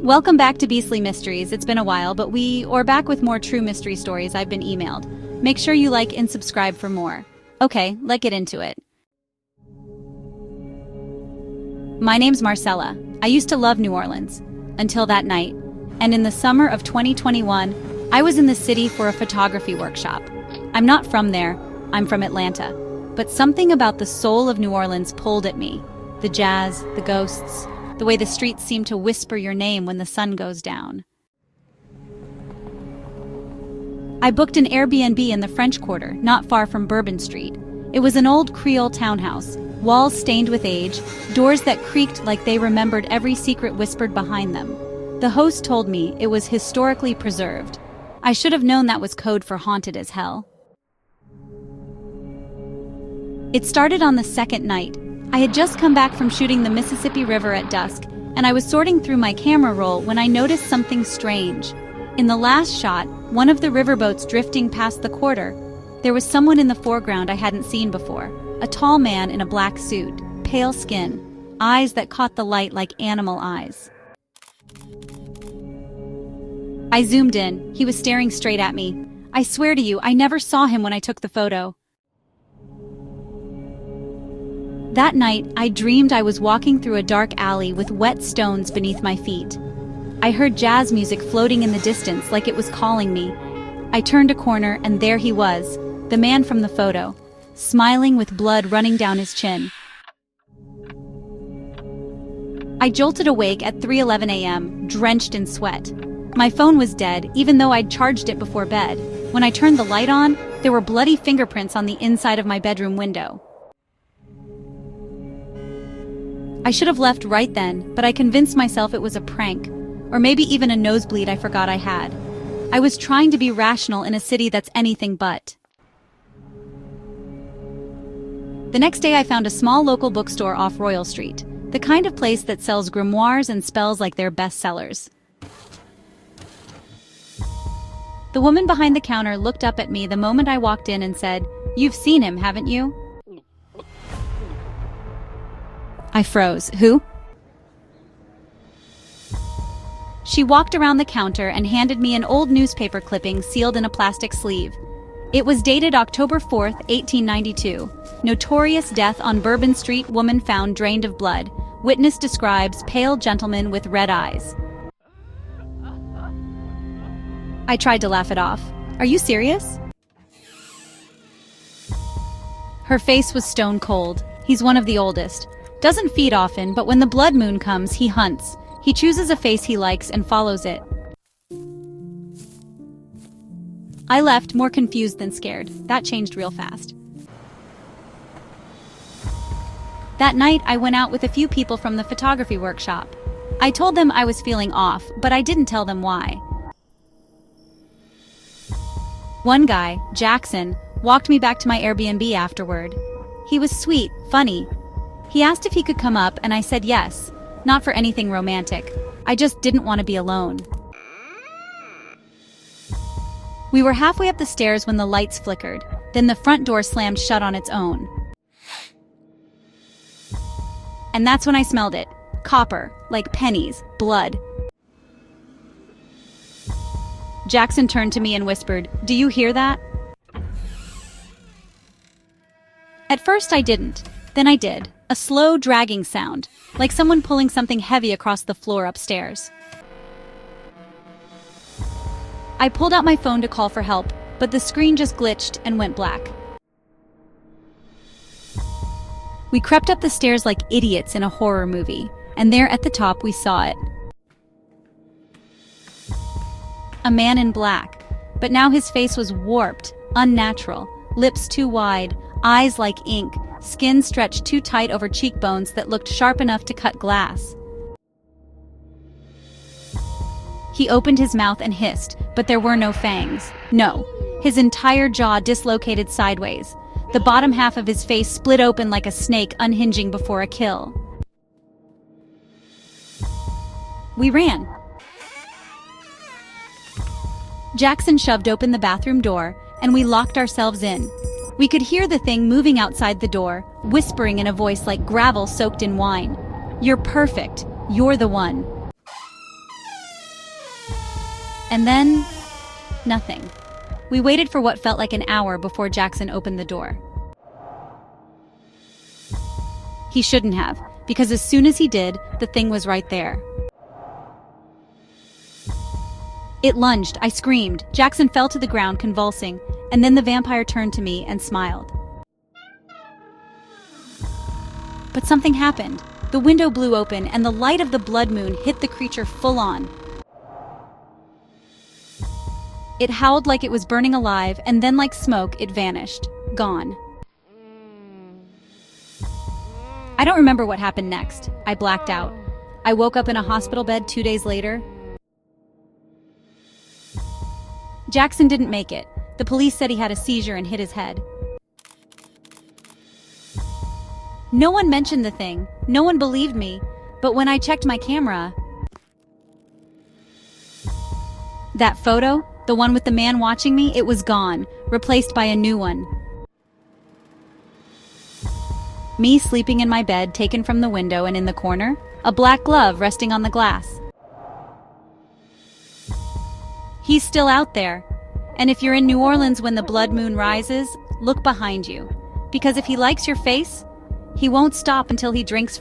Welcome back to Beastly Mysteries. It's been a while, but we're back with more true mystery stories I've been emailed. Make sure you like and subscribe for more. Okay, let's get into it. My name's Marcella. I used to love New Orleans. Until that night. And in the summer of 2021, I was in the city for a photography workshop. I'm not from there. I'm from Atlanta. But something about the soul of New Orleans pulled at me. The jazz, the ghosts, the way the streets seem to whisper your name when the sun goes down. I booked an Airbnb in the French Quarter, not far from Bourbon Street. It was an old Creole townhouse, walls stained with age, doors that creaked like they remembered every secret whispered behind them. The host told me it was historically preserved. I should have known that was code for haunted as hell. It started on the second night. I had just come back from shooting the Mississippi River at dusk, and I was sorting through my camera roll when I noticed something strange. In the last shot, one of the riverboats drifting past the quarter, there was someone in the foreground I hadn't seen before. A tall man in a black suit, pale skin, eyes that caught the light like animal eyes. I zoomed in. He was staring straight at me. I swear to you, I never saw him when I took the photo. That night, I dreamed I was walking through a dark alley with wet stones beneath my feet. I heard jazz music floating in the distance like it was calling me. I turned a corner and there he was, the man from the photo, smiling with blood running down his chin. I jolted awake at 3:11 a.m., drenched in sweat. My phone was dead, even though I'd charged it before bed. When I turned the light on, there were bloody fingerprints on the inside of my bedroom window. I should have left right then, but I convinced myself it was a prank, or maybe even a nosebleed I forgot I had. I was trying to be rational in a city that's anything but. The next day I found a small local bookstore off Royal Street, the kind of place that sells grimoires and spells like they're bestsellers. The woman behind the counter looked up at me the moment I walked in and said, "You've seen him, haven't you?" I froze. Who? She walked around the counter and handed me an old newspaper clipping sealed in a plastic sleeve. It was dated October 4th, 1892. Notorious death on Bourbon Street, woman found drained of blood. Witness describes pale gentleman with red eyes. I tried to laugh it off. Are you serious? Her face was stone cold. He's one of the oldest. Doesn't feed often, but when the blood moon comes, he hunts. He chooses a face he likes and follows it. I left more confused than scared. That changed real fast. That night, I went out with a few people from the photography workshop. I told them I was feeling off, but I didn't tell them why. One guy, Jackson, walked me back to my Airbnb afterward. He was sweet, funny. He asked if he could come up, and I said yes. Not for anything romantic. I just didn't want to be alone. We were halfway up the stairs when the lights flickered. Then the front door slammed shut on its own. And that's when I smelled it. Copper, like pennies, blood. Jackson turned to me and whispered, "Do you hear that?" At first I didn't. Then I did. A slow, dragging sound, like someone pulling something heavy across the floor upstairs. I pulled out my phone to call for help, but the screen just glitched and went black. We crept up the stairs like idiots in a horror movie, and there at the top we saw it. A man in black, but now his face was warped, unnatural, lips too wide, eyes like ink, skin stretched too tight over cheekbones that looked sharp enough to cut glass. He opened his mouth and hissed, but there were no fangs. No, his entire jaw dislocated sideways. The bottom half of his face split open like a snake unhinging before a kill. We ran. Jackson shoved open the bathroom door, and we locked ourselves in. We could hear the thing moving outside the door, whispering in a voice like gravel soaked in wine. "You're perfect. You're the one." And then, nothing. We waited for what felt like an hour before Jackson opened the door. He shouldn't have, because as soon as he did, the thing was right there. It lunged, I screamed. Jackson fell to the ground, convulsing, and then the vampire turned to me and smiled. But something happened. The window blew open, and the light of the blood moon hit the creature full on. It howled like it was burning alive, and then like smoke, it vanished. Gone. I don't remember what happened next. I blacked out. I woke up in a hospital bed 2 days later. Jackson didn't make it. The police said he had a seizure and hit his head. No one mentioned the thing. No one believed me. But when I checked my camera, that photo, the one with the man watching me, it was gone, replaced by a new one. Me sleeping in my bed, taken from the window, and in the corner, a black glove resting on the glass. He's still out there. And if you're in New Orleans when the blood moon rises, look behind you. Because if he likes your face, he won't stop until he drinks